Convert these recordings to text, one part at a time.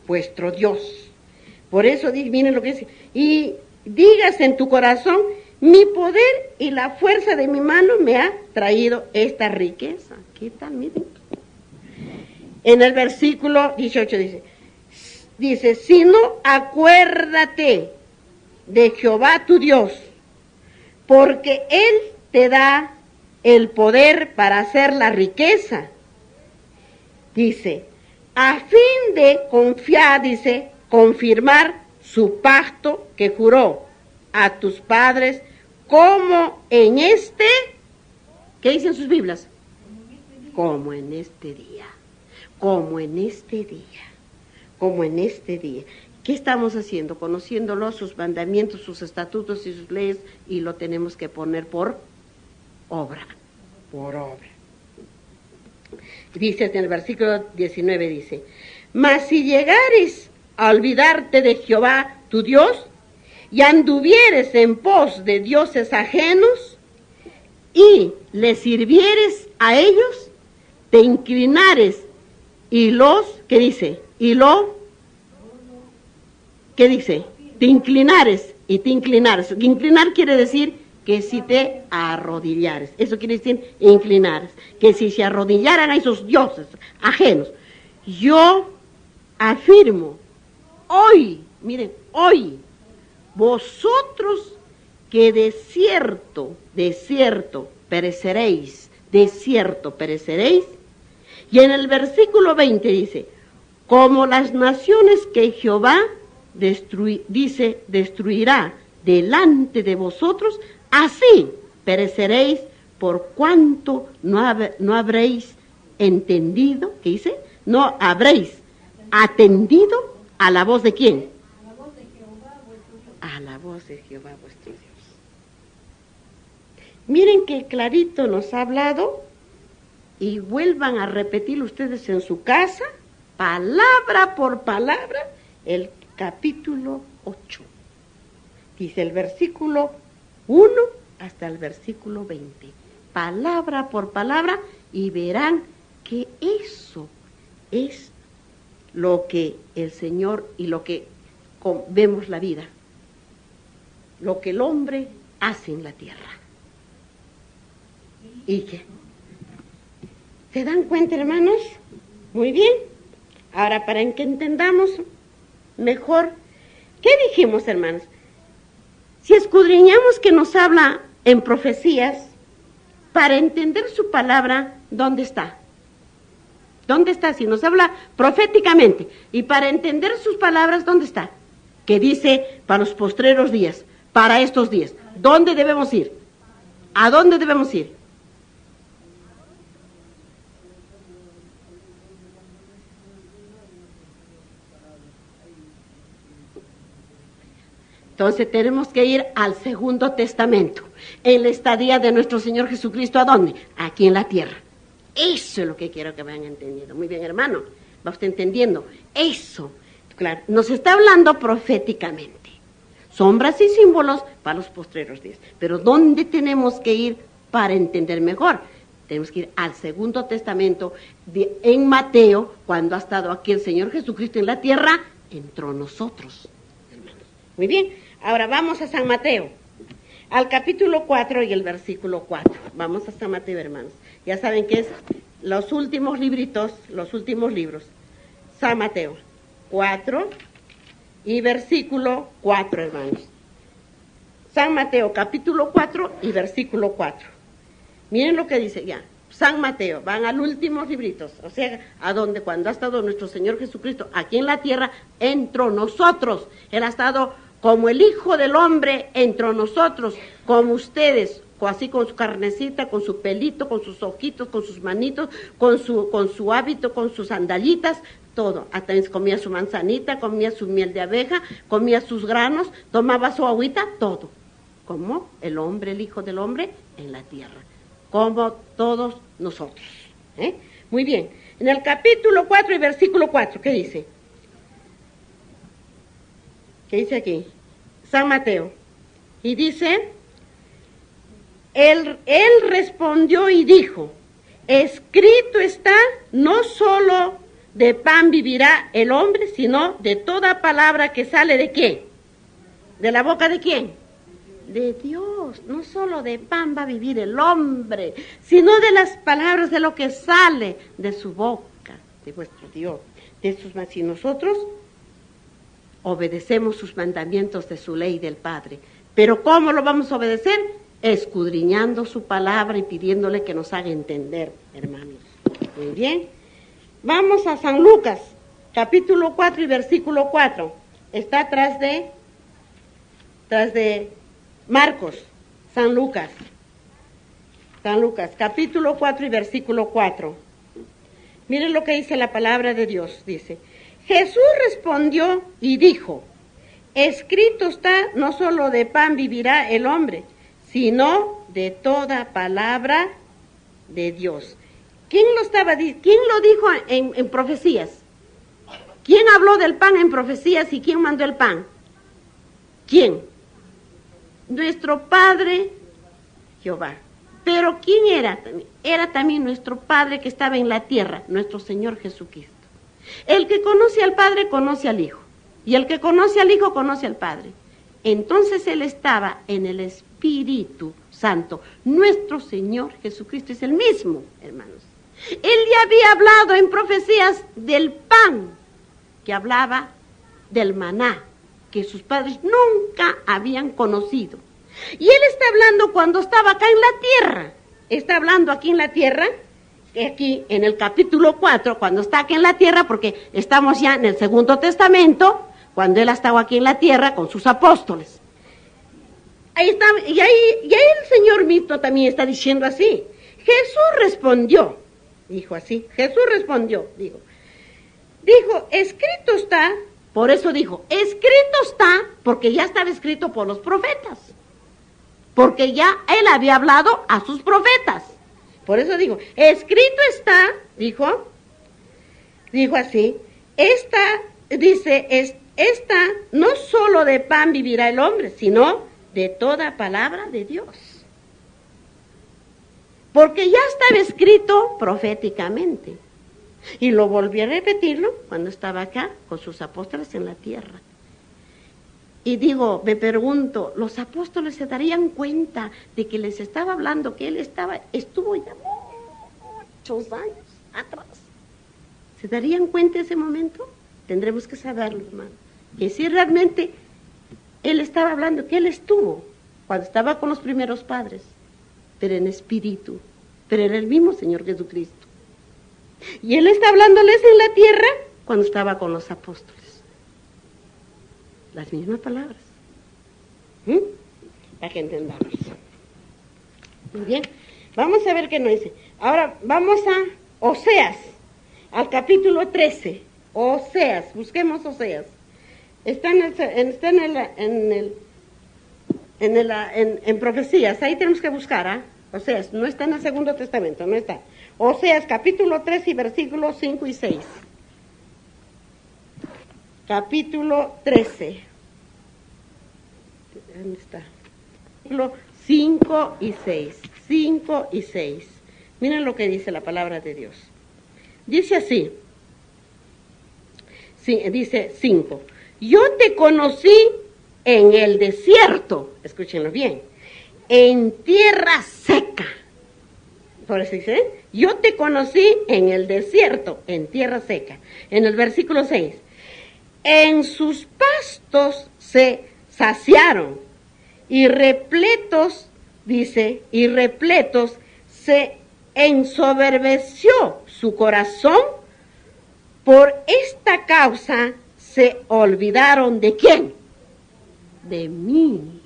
vuestro Dios. Por eso, miren lo que dice, y digas en tu corazón, mi poder y la fuerza de mi mano me ha traído esta riqueza. ¿Qué tal? Miren. En el versículo 18 dice, si no, acuérdate de Jehová tu Dios, porque Él te da el poder para hacer la riqueza. Dice, a fin de confiar, confirmar su pacto que juró a tus padres, como en este, ¿qué dicen sus Biblias? Como en este día, como en este día, como en este día. ¿Qué estamos haciendo? Conociéndolo, sus mandamientos, sus estatutos y sus leyes, y lo tenemos que poner por obra, por obra. Dice en el versículo 19, dice, mas si llegares a olvidarte de Jehová tu Dios, y anduvieres en pos de dioses ajenos, y les sirvieres a ellos, te inclinares, y los, ¿qué dice? Y lo, ¿qué dice? Te inclinares, y te inclinares. Inclinar quiere decir que si te arrodillares, eso quiere decir inclinares, que si se arrodillaran a esos dioses ajenos. Yo afirmo, hoy, miren, hoy, vosotros que de cierto pereceréis, y en el versículo 20 dice, como las naciones que Jehová destruirá delante de vosotros, así pereceréis por cuanto no habréis entendido, ¿qué dice? No habréis atendido a la voz de ¿quién? A la voz de Jehová vuestro Dios. Miren que clarito nos ha hablado, y vuelvan a repetir ustedes en su casa, palabra por palabra, el capítulo 8. Dice el versículo 1 hasta el versículo 20. Palabra por palabra, y verán que eso es lo que el Señor y lo que vemos la vida, lo que el hombre hace en la tierra. ¿Y qué? ¿Se dan cuenta, hermanos? Muy bien. Ahora, para que entendamos mejor, ¿qué dijimos, hermanos? Si escudriñamos que nos habla en profecías, para entender su palabra, ¿dónde está? ¿Dónde está? Si nos habla proféticamente, y para entender sus palabras, ¿dónde está? Que dice, para los postreros días, para estos días. ¿Dónde debemos ir? ¿A dónde debemos ir? Entonces tenemos que ir al Segundo Testamento, en la estadía de nuestro Señor Jesucristo. ¿A dónde? Aquí en la tierra. Eso es lo que quiero que vayan entendiendo. Muy bien, hermano, va usted entendiendo. Eso, claro, nos está hablando proféticamente. Sombras y símbolos para los postreros días. Pero ¿dónde tenemos que ir para entender mejor? Tenemos que ir al Segundo Testamento, en Mateo, cuando ha estado aquí el Señor Jesucristo en la tierra, entró nosotros, hermanos. Muy bien. Ahora vamos a San Mateo, al capítulo 4 y el versículo 4. Vamos a San Mateo, hermanos. Ya saben que es los últimos libritos, los últimos libros. San Mateo 4 y versículo 4, hermanos. San Mateo, capítulo 4 y versículo 4. Miren lo que dice ya. San Mateo, van al último libritos, o sea, a donde cuando ha estado nuestro Señor Jesucristo aquí en la tierra, entró nosotros. Él ha estado como el Hijo del Hombre entró nosotros, como ustedes, así con su carnecita, con su pelito, con sus ojitos, con sus manitos, con su hábito, con sus sandalitas, todo. Hasta comía su manzanita, comía su miel de abeja, comía sus granos, tomaba su agüita, todo. Como el hombre, el Hijo del Hombre en la tierra, como todos nosotros. Muy bien, en el capítulo 4 y versículo 4, ¿qué dice? ¿Qué dice aquí? San Mateo. Y dice, él respondió y dijo, escrito está, no solo de pan vivirá el hombre, sino de toda palabra que sale ¿de quién? ¿De la boca de quién? De Dios. No solo de pan va a vivir el hombre, sino de las palabras, de lo que sale de su boca, de vuestro Dios. Si nosotros obedecemos sus mandamientos de su ley del Padre. Pero ¿cómo lo vamos a obedecer? Escudriñando su palabra y pidiéndole que nos haga entender, hermanos. Muy bien. Vamos a San Lucas, capítulo 4 y versículo 4. Está atrás de Marcos, San Lucas. San Lucas, capítulo 4 y versículo 4. Miren lo que dice la palabra de Dios. Dice, Jesús respondió y dijo, escrito está, no solo de pan vivirá el hombre, sino de toda palabra de Dios. ¿Quién lo dijo en profecías? ¿Quién habló del pan en profecías y quién mandó el pan? ¿Quién? Nuestro Padre Jehová. Pero ¿quién era? Era también nuestro Padre que estaba en la tierra, nuestro Señor Jesucristo. El que conoce al Padre conoce al Hijo, y el que conoce al Hijo conoce al Padre. Entonces Él estaba en el Espíritu Santo. Nuestro Señor Jesucristo es el mismo, hermanos. Él ya había hablado en profecías del pan, que hablaba del maná, que sus padres nunca habían conocido. Y Él está hablando cuando estaba acá en la tierra. Está hablando aquí en la tierra, aquí en el capítulo 4, cuando está aquí en la tierra, porque estamos ya en el Segundo Testamento, cuando Él ha estado aquí en la tierra con sus apóstoles. Ahí está, y ahí el Señor mismo también está diciendo así. Jesús respondió, dijo así, Jesús respondió, dijo, escrito está, por eso dijo, escrito está, porque ya estaba escrito por los profetas, porque ya Él había hablado a sus profetas. Por eso digo, escrito está, dijo así, esta no solo de pan vivirá el hombre, sino de toda palabra de Dios. Porque ya estaba escrito proféticamente. Y lo volví a repetirlo cuando estaba acá con sus apóstoles en la tierra. Y digo, me pregunto, ¿los apóstoles se darían cuenta de que les estaba hablando, que Él estuvo ya muchos años atrás? ¿Se darían cuenta en ese momento? Tendremos que saberlo, hermano. Que si realmente Él estaba hablando, que Él estuvo cuando estaba con los primeros padres, pero en espíritu, pero era el mismo Señor Jesucristo. Y Él está hablándoles en la tierra cuando estaba con los apóstoles. Las mismas palabras. Para que entendamos. Muy bien. Vamos a ver qué nos dice. Ahora vamos a Oseas, al capítulo 13. Oseas, busquemos Oseas. Está en profecías. Ahí tenemos que buscar, Oseas, no está en el Segundo Testamento, no está. Oseas, capítulo 13 y versículos 5 y 6. Capítulo 13. ¿Dónde está? Capítulo 5 y 6. 5 y 6. Miren lo que dice la palabra de Dios. Dice así. Sí, dice 5. Yo te conocí en el desierto. Escúchenlo bien. En tierra seca. Por eso dice, yo te conocí en el desierto, en tierra seca. En el versículo 6. En sus pastos se saciaron y repletos, dice, y repletos se ensoberbeció su corazón. Por esta causa se olvidaron ¿de quién? De mí.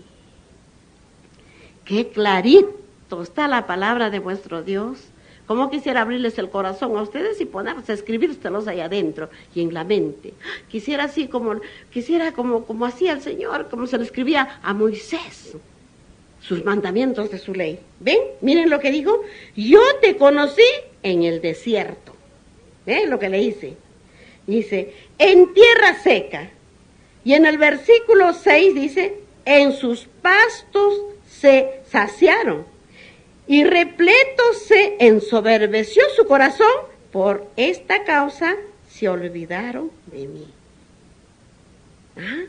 Qué clarito está la palabra de vuestro Dios. Como quisiera abrirles el corazón a ustedes y ponerlos a escribírselos ahí adentro y en la mente. Quisiera así como hacía el Señor, como se le escribía a Moisés, sus mandamientos de su ley. ¿Ven? Miren lo que dijo. Yo te conocí en el desierto. ¿Ven lo que le hice? Dice, en tierra seca. Y en el versículo 6 dice, en sus pastos se saciaron. Y repleto se ensoberbeció su corazón, por esta causa se olvidaron de mí. ¿Ah?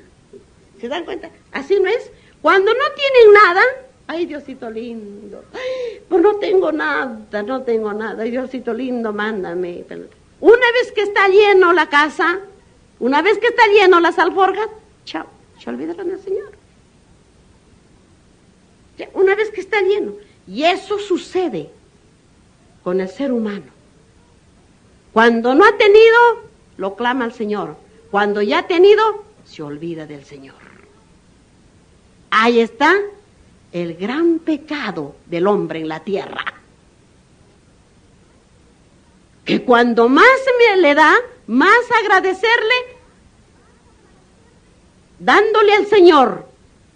¿Se dan cuenta? Así no es. Cuando no tienen nada, ay, Diosito lindo, ay, pues no tengo nada, ay, Diosito lindo, mándame. Una vez que está lleno la casa, una vez que está lleno las alforjas, chao, se olvidaron del Señor. Ya, una vez que está lleno. Y eso sucede con el ser humano. Cuando no ha tenido, lo clama al Señor. Cuando ya ha tenido, se olvida del Señor. Ahí está el gran pecado del hombre en la tierra. Que cuando más le da, más agradecerle, dándole al Señor,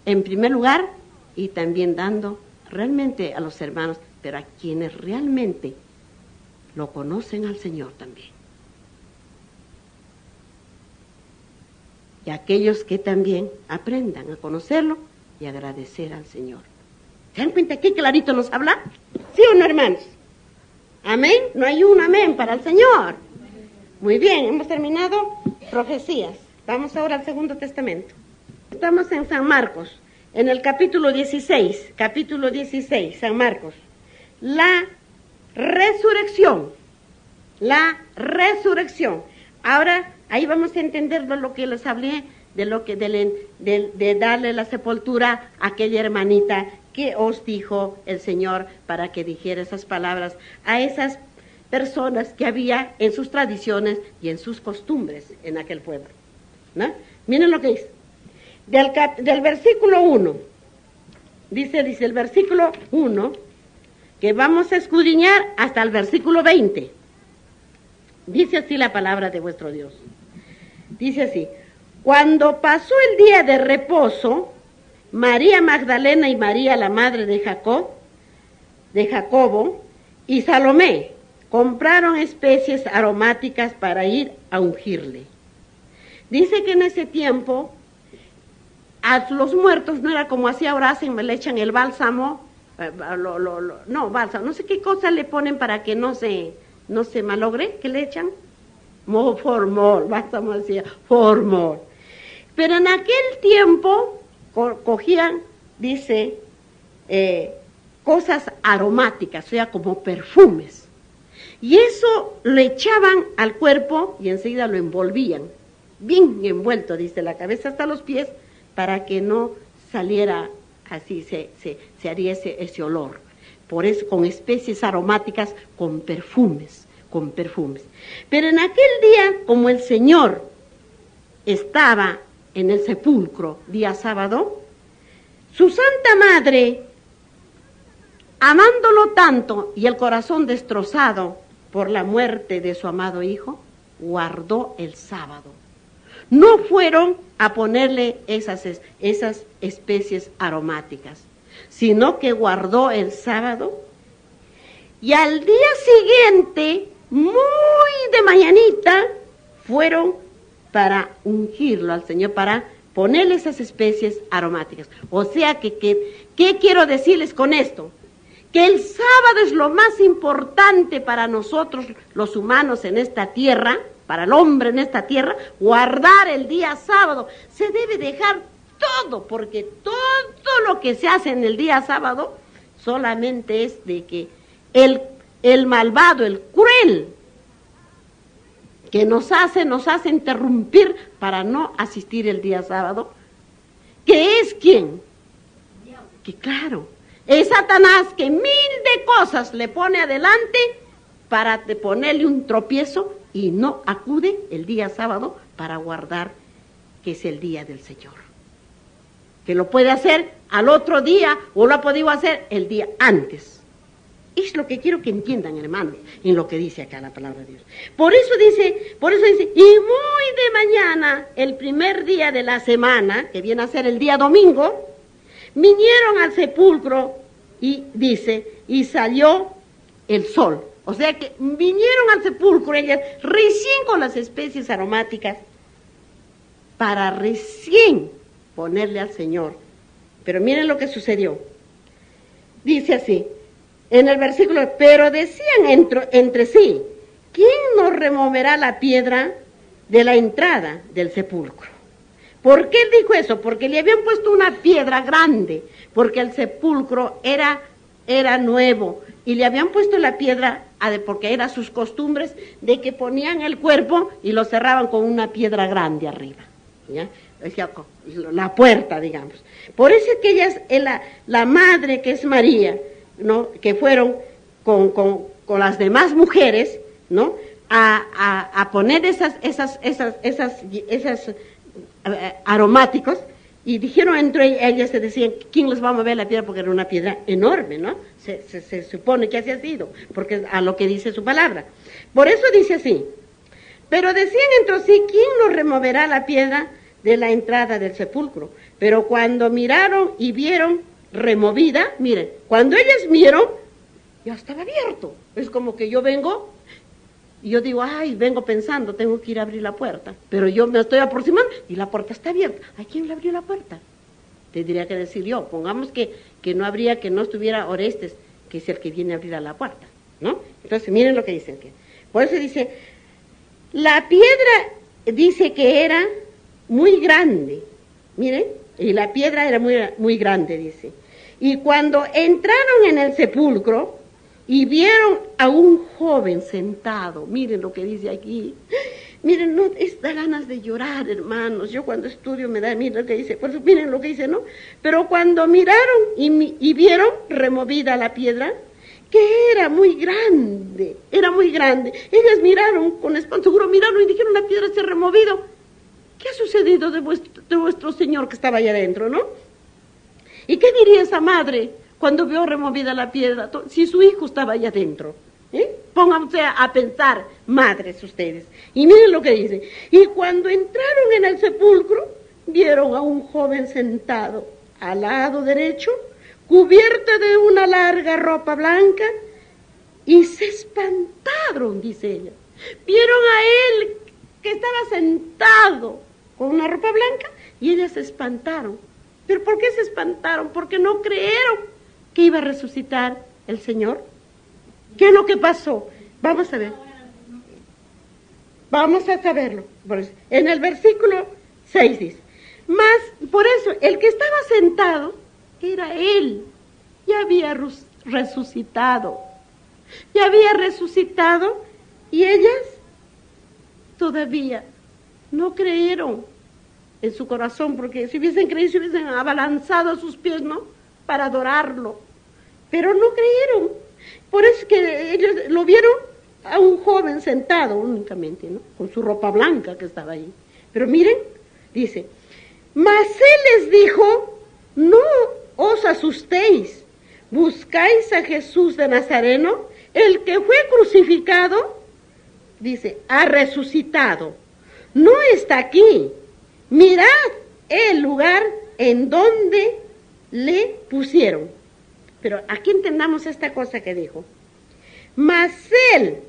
en primer lugar, y también dando realmente a los hermanos, pero a quienes realmente lo conocen al Señor también. Y a aquellos que también aprendan a conocerlo y agradecer al Señor. ¿Se dan cuenta qué clarito nos habla? ¿Sí o no, hermanos? ¿Amén? No hay un amén para el Señor. Muy bien, hemos terminado profecías. Vamos ahora al Segundo Testamento. Estamos en San Marcos, en el capítulo 16, San Marcos. La resurrección. Ahora, ahí vamos a entender lo que les hablé, de darle la sepultura a aquella hermanita que os dijo el Señor para que dijera esas palabras a esas personas que había en sus tradiciones y en sus costumbres en aquel pueblo, ¿no? Miren lo que dice. Del versículo 1, dice el versículo 1, que vamos a escudriñar hasta el versículo 20. Dice así la palabra de vuestro Dios. Dice así: cuando pasó el día de reposo, María Magdalena y María, la madre de Jacobo, y Salomé compraron especies aromáticas para ir a ungirle. Dice que en ese tiempo a los muertos no era como así ahora hacen, le echan el bálsamo, bálsamo, no sé qué cosa le ponen para que no se malogre, ¿qué le echan? Formol, bálsamo decía, formol. Pero en aquel tiempo cogían, dice, cosas aromáticas, o sea, como perfumes. Y eso lo echaban al cuerpo y enseguida lo envolvían, bien envuelto, dice, la cabeza hasta los pies, para que no saliera así, se haría ese olor. Por eso, con especies aromáticas, con perfumes. Pero en aquel día, como el Señor estaba en el sepulcro, día sábado, su Santa Madre, amándolo tanto y el corazón destrozado por la muerte de su amado Hijo, guardó el sábado. No fueron a ponerle esas especies aromáticas, sino que guardó el sábado, y al día siguiente, muy de mañanita, fueron para ungirlo al Señor, para ponerle esas especies aromáticas. O sea que ¿qué quiero decirles con esto? Que el sábado es lo más importante para nosotros los humanos en esta tierra, para el hombre en esta tierra, guardar el día sábado. Se debe dejar todo, porque todo lo que se hace en el día sábado solamente es de que el malvado, el cruel, que nos hace interrumpir para no asistir el día sábado, que es ¿quién? Que claro, es Satanás, que 1000 de cosas le pone adelante para ponerle un tropiezo y no acude el día sábado para guardar, que es el día del Señor. Que lo puede hacer al otro día o lo ha podido hacer el día antes. Es lo que quiero que entiendan, hermanos, en lo que dice acá la palabra de Dios. Por eso dice, y muy de mañana, el primer día de la semana, que viene a ser el día domingo, vinieron al sepulcro y dice, y salió el sol. O sea que vinieron al sepulcro ellas recién con las especies aromáticas para recién ponerle al Señor. Pero miren lo que sucedió. Dice así, en el versículo, pero decían entre sí, ¿quién nos removerá la piedra de la entrada del sepulcro. ¿Por qué dijo eso? Porque le habían puesto una piedra grande, porque el sepulcro era nuevo, y le habían puesto la piedra, porque eran sus costumbres, de que ponían el cuerpo y lo cerraban con una piedra grande arriba, ¿ya? La puerta, digamos. Por eso es que ella es la madre, que es María, ¿no? Que fueron con las demás mujeres, ¿no? A poner esas aromáticos, y dijeron entre ellas, se decían, ¿quién les va a mover la piedra? Porque era una piedra enorme, ¿no? Se supone que así ha sido, porque a lo que dice su palabra. Por eso dice así: pero decían entre sí, ¿quién nos removerá la piedra de la entrada del sepulcro? Pero cuando miraron y vieron removida, miren, cuando ellas vieron, ya estaba abierto. Es como que yo vengo, y yo digo, ay, vengo pensando, tengo que ir a abrir la puerta, pero yo me estoy aproximando y la puerta está abierta. ¿A quién le abrió la puerta? Tendría que decir yo. Pongamos que no estuviera Orestes, que es el que viene a abrir a la puerta, ¿no? Entonces, miren lo que dicen. Por eso dice, la piedra dice que era muy grande, miren, y la piedra era muy, muy grande, dice. Y cuando entraron en el sepulcro y vieron a un joven sentado, miren lo que dice aquí, miren, no, da ganas de llorar, hermanos. Yo cuando estudio me da, miren lo que dice, por eso miren lo que dice, ¿no? Pero cuando miraron y vieron removida la piedra, que era muy grande, ellas miraron con espanto, seguro miraron y dijeron, la piedra se ha removido. ¿Qué ha sucedido de vuestro Señor que estaba allá adentro, no? ¿Y qué diría esa madre cuando vio removida la piedra, si su hijo estaba allá adentro? Pónganse a pensar, madres ustedes. Y miren lo que dice. Y cuando entraron en el sepulcro, vieron a un joven sentado al lado derecho, cubierto de una larga ropa blanca, y se espantaron, dice ella. Vieron a él que estaba sentado con una ropa blanca, y ellas se espantaron. ¿Pero por qué se espantaron? Porque no creyeron que iba a resucitar el Señor. ¿Qué es lo que pasó? Vamos a ver. Vamos a saberlo. En el versículo 6 dice, mas por eso el que estaba sentado era él. Ya había resucitado. Ya había resucitado, y ellas todavía no creyeron en su corazón, porque si hubiesen creído, se hubiesen abalanzado a sus pies, ¿no? Para adorarlo. Pero no creyeron. Por eso es que ellos lo vieron a un joven sentado únicamente, ¿no? Con su ropa blanca que estaba ahí. Pero miren, dice, mas él les dijo, no os asustéis, buscáis a Jesús de Nazareno, el que fue crucificado, dice, ha resucitado, no está aquí. Mirad el lugar en donde le pusieron. Pero aquí entendamos esta cosa que dijo. Mas él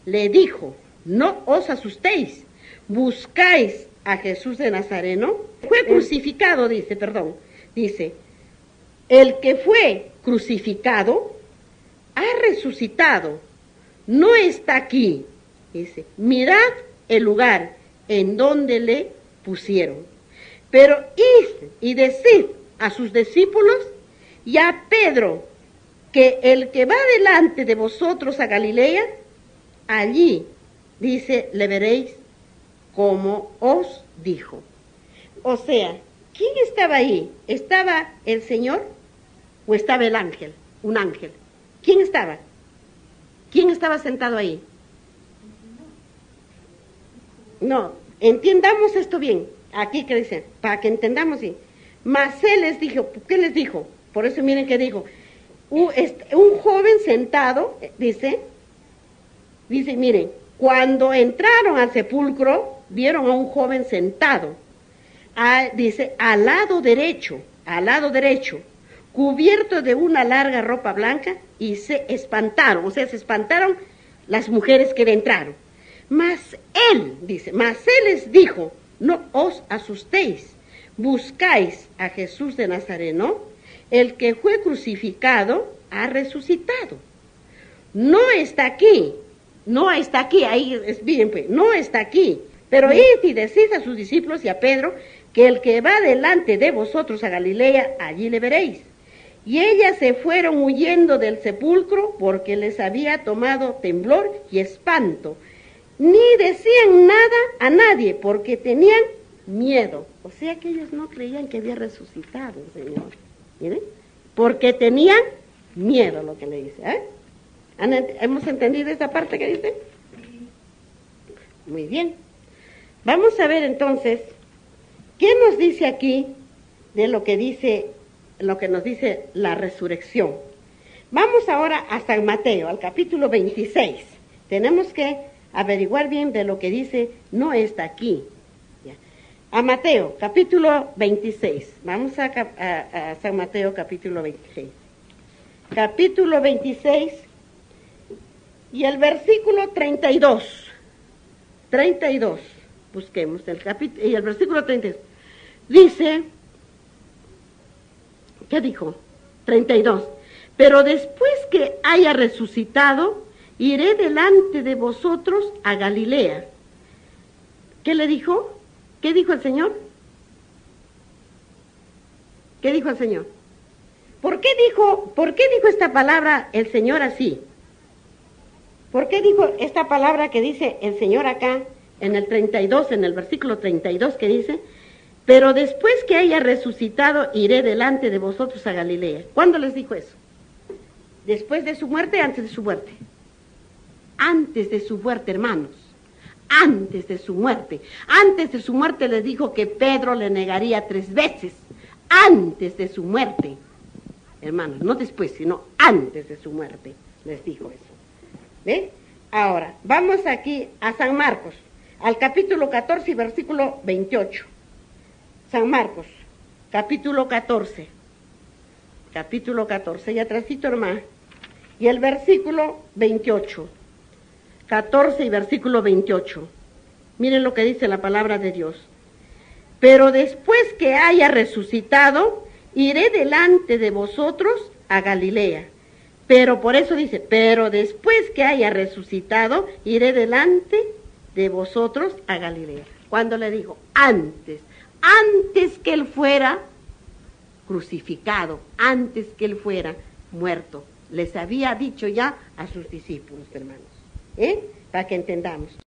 le dijo, no os asustéis, buscáis a Jesús de Nazareno. Fue crucificado, dice, el que fue crucificado ha resucitado, no está aquí. Dice, mirad el lugar en donde le pusieron. Pero id y decid a sus discípulos y a Pedro que el que va delante de vosotros a Galilea, allí, dice, le veréis como os dijo. O sea, ¿quién estaba ahí? ¿Estaba el Señor o estaba el ángel? Un ángel. ¿Quién estaba? ¿Quién estaba sentado ahí? No, entiendamos esto bien. Aquí que dice, para que entendamos bien. Mas él les dijo, ¿qué les dijo? Por eso miren que dijo, un joven sentado, dice, miren, cuando entraron al sepulcro, vieron a un joven sentado, dice, al lado derecho, cubierto de una larga ropa blanca, y se espantaron, se espantaron las mujeres que le entraron. Mas él les dijo, no os asustéis, buscáis a Jesús de Nazareno, el que fue crucificado ha resucitado. No está aquí, ahí, miren pues, no está aquí, Pero id y decís a sus discípulos y a Pedro que el que va delante de vosotros a Galilea, allí le veréis. Y ellas se fueron huyendo del sepulcro porque les había tomado temblor y espanto. Ni decían nada a nadie porque tenían miedo. O sea que ellos no creían que había resucitado el Señor. ¿Miren? Porque tenían miedo, lo que le dice. ¿Hemos entendido esta parte que dice? Muy bien. Vamos a ver entonces, ¿qué nos dice aquí de lo que nos dice la resurrección? Vamos ahora a San Mateo, al capítulo 26. Tenemos que averiguar bien de lo que dice, no está aquí. ¿Ya? A Mateo, capítulo 26. Vamos a San Mateo, capítulo 26. Capítulo 26 y el versículo 32. 32. Busquemos y el versículo 32. Dice, ¿qué dijo? 32. Pero después que haya resucitado, iré delante de vosotros a Galilea. ¿Qué le dijo? ¿Qué dijo el Señor? ¿Qué dijo el Señor? ¿Por qué dijo esta palabra el Señor así? ¿Por qué dijo esta palabra que dice el Señor acá, en el 32, en el versículo 32 que dice, pero después que haya resucitado, iré delante de vosotros a Galilea? ¿Cuándo les dijo eso? ¿Después de su muerte, antes de su muerte? Antes de su muerte, hermanos. Antes de su muerte. Antes de su muerte les dijo que Pedro le negaría 3 veces. Antes de su muerte. Hermanos, no después, sino antes de su muerte les dijo eso. ¿Ve? Ahora, vamos aquí a San Marcos, al capítulo 14 y versículo 28. San Marcos, capítulo 14. Capítulo 14, y atrásito, hermano. Y el versículo 28. 14 y versículo 28. Miren lo que dice la palabra de Dios. Pero después que haya resucitado, iré delante de vosotros a Galilea. Pero por eso dice, pero después que haya resucitado, iré delante de vosotros a Galilea. ¿Cuándo le dijo? Antes que él fuera crucificado, antes que él fuera muerto. Les había dicho ya a sus discípulos, hermanos, para que entendamos.